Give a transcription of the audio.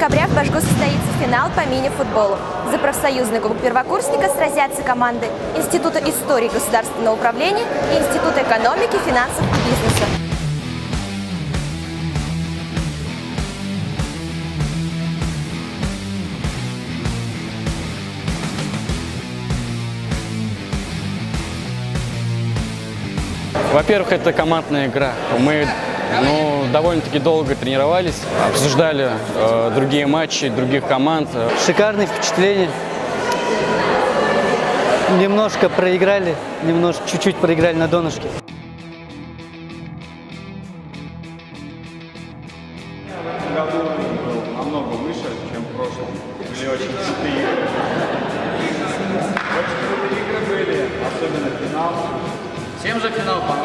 декабря в Башгу состоится финал по мини-футболу. За профсоюзный кубок первокурсника сразятся команды Института истории и государственного управления и Института экономики, финансов и бизнеса. Во-первых, это командная игра. Мы довольно-таки долго тренировались, обсуждали другие матчи других команд. Шикарные впечатления. Немножко проиграли, чуть-чуть проиграли на донышке. В этом году уровень был намного выше, чем в прошлом. Были очень крутые игры. Очень крутые игры были, особенно финал. Всем же финал понравился.